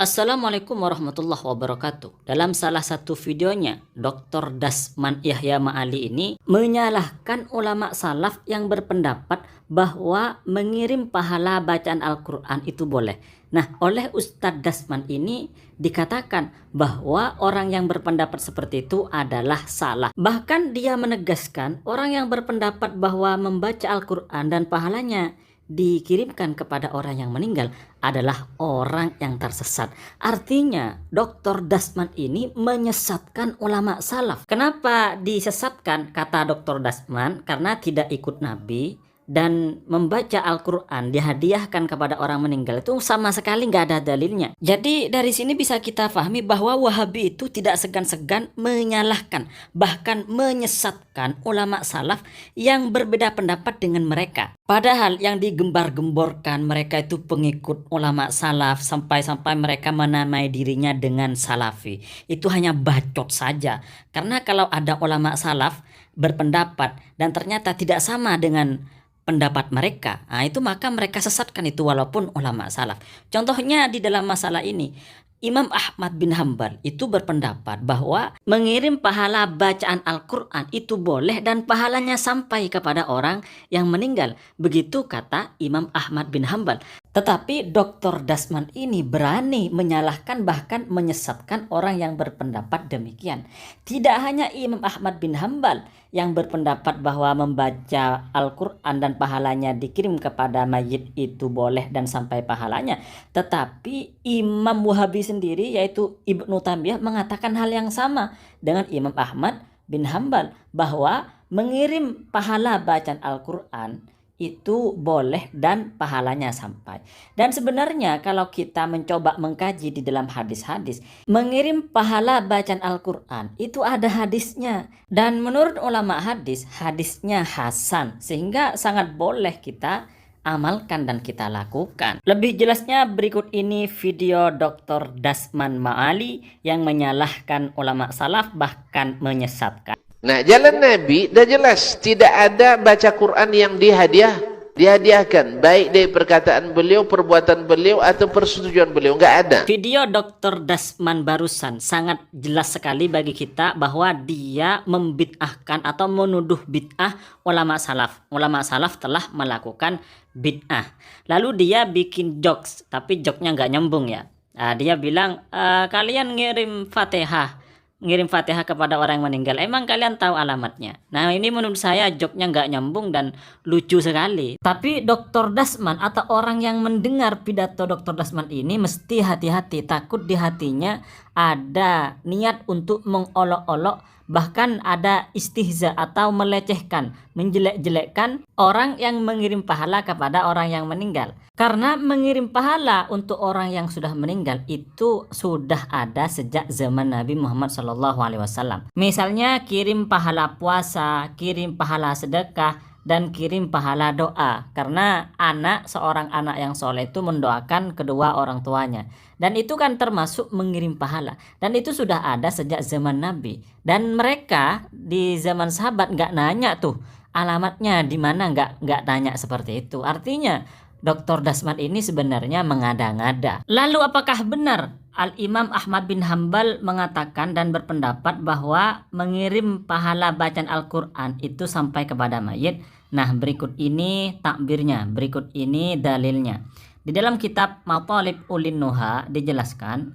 Assalamualaikum warahmatullahi wabarakatuh. Dalam salah satu videonya, Dr. Dasman Yahya Ma'ali ini menyalahkan ulama salaf yang berpendapat bahwa mengirim pahala bacaan Al-Quran itu boleh. Nah, oleh Ustadz Dasman ini dikatakan bahwa orang yang berpendapat seperti itu adalah salah. Bahkan dia menegaskan orang yang berpendapat bahwa membaca Al-Quran dan pahalanya dikirimkan kepada orang yang meninggal adalah orang yang tersesat. Artinya Dr. Dasman ini menyesatkan ulama salaf. Kenapa disesatkan kata Dr. Dasman? Karena tidak ikut Nabi dan membaca Al-Quran dihadiahkan kepada orang meninggal itu sama sekali nggak ada dalilnya. Jadi dari sini bisa kita pahami bahwa Wahabi itu tidak segan-segan menyalahkan bahkan menyesatkan ulama salaf yang berbeda pendapat dengan mereka. Padahal yang digembar-gemborkan mereka itu pengikut ulama salaf sampai-sampai mereka menamai dirinya dengan salafi. Itu hanya bacot saja. Karena kalau ada ulama salaf berpendapat dan ternyata tidak sama dengan pendapat mereka, nah itu maka mereka sesatkan itu walaupun ulama salaf. Contohnya di dalam masalah ini, Imam Ahmad bin Hambal itu berpendapat bahwa mengirim pahala bacaan Al-Quran itu boleh dan pahalanya sampai kepada orang yang meninggal. Begitu kata Imam Ahmad bin Hambal. Tetapi Dr. Dasman ini berani menyalahkan bahkan menyesatkan orang yang berpendapat demikian. Tidak hanya Imam Ahmad bin Hambal yang berpendapat bahwa membaca Al-Quran dan pahalanya dikirim kepada mayit itu boleh dan sampai pahalanya. Tetapi Imam Wahabi sendiri yaitu Ibnu Taimiyah mengatakan hal yang sama dengan Imam Ahmad bin Hambal bahwa mengirim pahala bacaan Al-Quran itu boleh dan pahalanya sampai. Dan sebenarnya kalau kita mencoba mengkaji di dalam hadis-hadis, mengirim pahala bacaan Al-Quran itu ada hadisnya. Dan menurut ulama hadis, hadisnya hasan sehingga sangat boleh kita amalkan dan kita lakukan. Lebih jelasnya berikut ini video Dr. Dasman Ma'ali yang menyalahkan ulama salaf bahkan menyesatkan. Nah, jalan Nabi dah jelas, tidak ada baca Quran yang dihadiahkan, baik dari perkataan beliau, perbuatan beliau atau persetujuan beliau, enggak ada. Video Dr. Dasman barusan sangat jelas sekali bagi kita bahwa dia membid'ahkan atau menuduh bid'ah ulama salaf. Ulama salaf telah melakukan bid'ah. Lalu dia bikin jokes, tapi jokesnya nggak nyambung ya. Nah, dia bilang kalian ngirim Fatihah kepada orang yang meninggal, emang kalian tahu alamatnya? Nah, ini menurut saya joknya nggak nyambung dan lucu sekali. Tapi Dr. Dasman atau orang yang mendengar pidato Dr. Dasman ini mesti hati-hati, takut di hatinya ada niat untuk mengolok-olok, bahkan ada istihza atau melecehkan, menjelek-jelekkan orang yang mengirim pahala kepada orang yang meninggal. Karena mengirim pahala untuk orang yang sudah meninggal itu sudah ada sejak zaman Nabi Muhammad SAW. Misalnya kirim pahala puasa, kirim pahala sedekah, dan kirim pahala doa. Karena seorang anak yang soleh itu mendoakan kedua orang tuanya. Dan itu kan termasuk mengirim pahala. Dan itu sudah ada sejak zaman Nabi. Dan mereka di zaman sahabat nggak nanya tuh alamatnya di mana, nggak tanya seperti itu. Artinya Dr. Dasman ini sebenarnya mengada-ngada. Lalu apakah benar Al-Imam Ahmad bin Hambal mengatakan dan berpendapat bahwa mengirim pahala bacaan Al-Quran itu sampai kepada mayit? Nah, berikut ini takbirnya, berikut ini dalilnya. Di dalam kitab Matalib Ulin Nuha dijelaskan,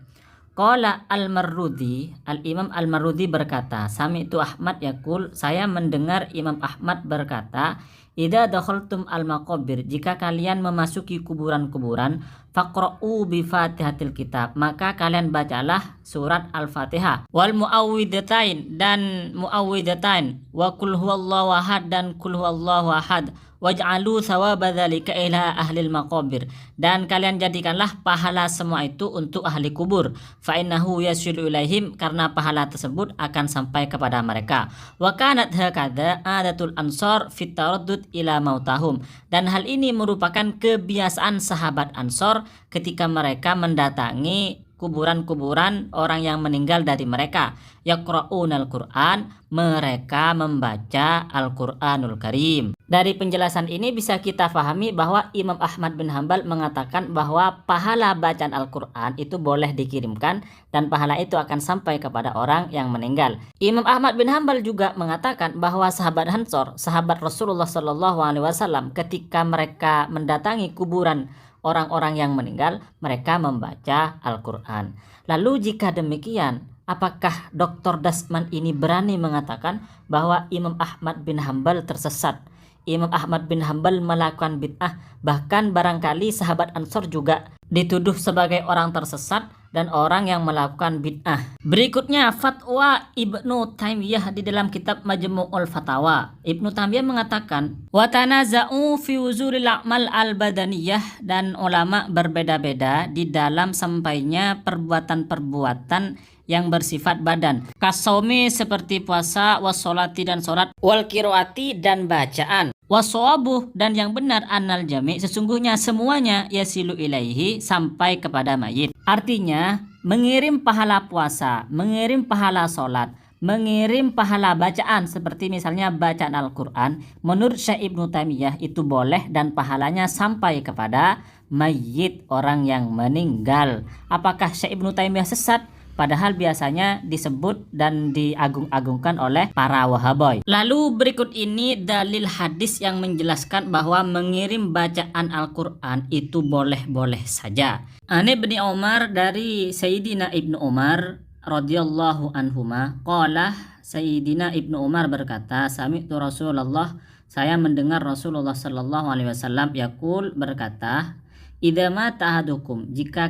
qala Al-Marrudi, Al-Imam Al-Marrudi berkata, sami'tu Ahmad yaqul, saya mendengar Imam Ahmad berkata, idza dakhaltum al-maqabir, jika kalian memasuki kuburan-kuburan, faqra'u bi Fatihatil Kitab, maka kalian bacalah surat Al-Fatihah, wal muawwidzatain dan muawwidzatain, wa qul huwallahu ahad dan qul huwallahu ahad, waj'alu thawaba dzalika ila ahlil maqabir, dan kalian jadikanlah pahala semua itu untuk ahli kubur, fa innahu yasilu ilaihim, karena pahala tersebut akan sampai kepada mereka. Wa kanat hakadha adatul ansar fit taraddud ila mautahum, dan hal ini merupakan kebiasaan sahabat Ansor ketika mereka mendatangi kuburan-kuburan orang yang meninggal dari mereka. Yaqra'unal Qur'an, mereka membaca Al-Qur'anul Karim. Dari penjelasan ini bisa kita pahami bahwa Imam Ahmad bin Hambal mengatakan bahwa pahala bacaan Al-Qur'an itu boleh dikirimkan dan pahala itu akan sampai kepada orang yang meninggal. Imam Ahmad bin Hambal juga mengatakan bahwa sahabat Ansor, sahabat Rasulullah SAW, ketika mereka mendatangi kuburan orang-orang yang meninggal, mereka membaca Al-Qur'an. Lalu jika demikian, apakah Dr. Dasman ini berani mengatakan bahwa Imam Ahmad bin Hambal tersesat? Imam Ahmad bin Hambal melakukan bid'ah, bahkan barangkali sahabat Ansor juga dituduh sebagai orang tersesat dan orang yang melakukan bid'ah. Berikutnya fatwa Ibnu Taimiyah di dalam kitab Majmu'ul Fatawa. Ibnu Taimiyah mengatakan, wa tanaza'u fi wuzuril a'mal al-badaniyah, dan ulama berbeda-beda di dalam sampainya perbuatan-perbuatan yang bersifat badan. Kasomi seperti puasa, wassolati dan sholat, wal kiroati dan bacaan, wasawabuh dan yang benar annal jami' sesungguhnya semuanya yasilu ilaihi sampai kepada mayit. Artinya mengirim pahala puasa, mengirim pahala sholat, mengirim pahala bacaan seperti misalnya bacaan Al-Quran, menurut Syekh Ibnu Taimiyah itu boleh dan pahalanya sampai kepada mayit, orang yang meninggal. Apakah Syekh Ibnu Taimiyah sesat? Padahal biasanya disebut dan diagung-agungkan oleh para Wahaboy. Lalu berikut ini dalil hadis yang menjelaskan bahwa mengirim bacaan Al-Quran itu boleh-boleh saja. An Ibnu Umar, dari Sayyidina Ibnu Umar radhiyallahu anhuma, qala, Sayyidina Ibnu Umar berkata, sami'tu Rasulullah, saya mendengar Rasulullah sallallahu alaihi wasallam yaqul, berkata, idza mata ahadukum, jika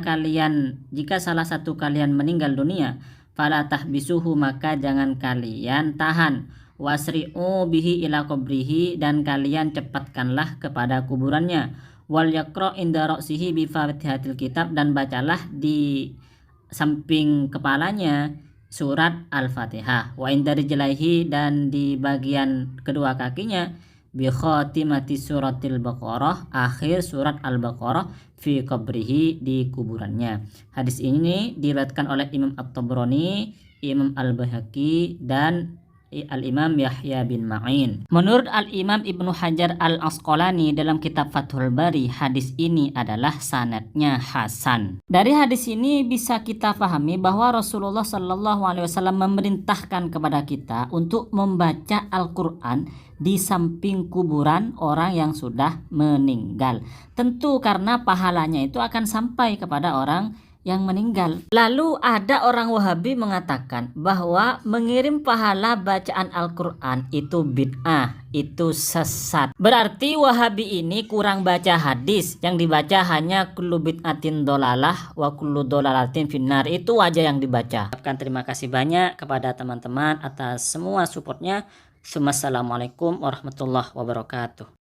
salah satu kalian meninggal dunia, fala tahbisuhu, maka jangan kalian tahan, wasri'u bihi ila qabrihi, dan kalian cepatkanlah kepada kuburannya, wal yaqra inda ra'sihi bi fatihatil kitab, dan bacalah di samping kepalanya surat Al-Fatihah, wa inda rijlaihi, dan di bagian kedua kakinya bi khatimati suratil Baqarah, akhir surat Al-Baqarah, fi qabrihi, di kuburannya. Hadis ini diriwayatkan oleh Imam At-Tabrani, Imam Al-Baihaqi, dan Al-Imam Yahya bin Ma'in. Menurut Al-Imam Ibnu Hajar Al-Asqalani dalam kitab Fathul Bari, hadis ini adalah sanadnya hasan. Dari hadis ini bisa kita pahami bahwa Rasulullah SAW memerintahkan kepada kita untuk membaca Al-Quran di samping kuburan orang yang sudah meninggal. Tentu karena pahalanya itu akan sampai kepada orang yang meninggal. Lalu ada orang Wahabi mengatakan bahwa mengirim pahala bacaan Al-Quran itu bid'ah, itu sesat. Berarti Wahabi ini kurang baca hadis, yang dibaca hanya kullu bid'atin dolalah wa kullu dolalatin finnar, itu aja yang dibaca. Terima kasih banyak kepada teman-teman atas semua supportnya. Assalamualaikum warahmatullahi wabarakatuh.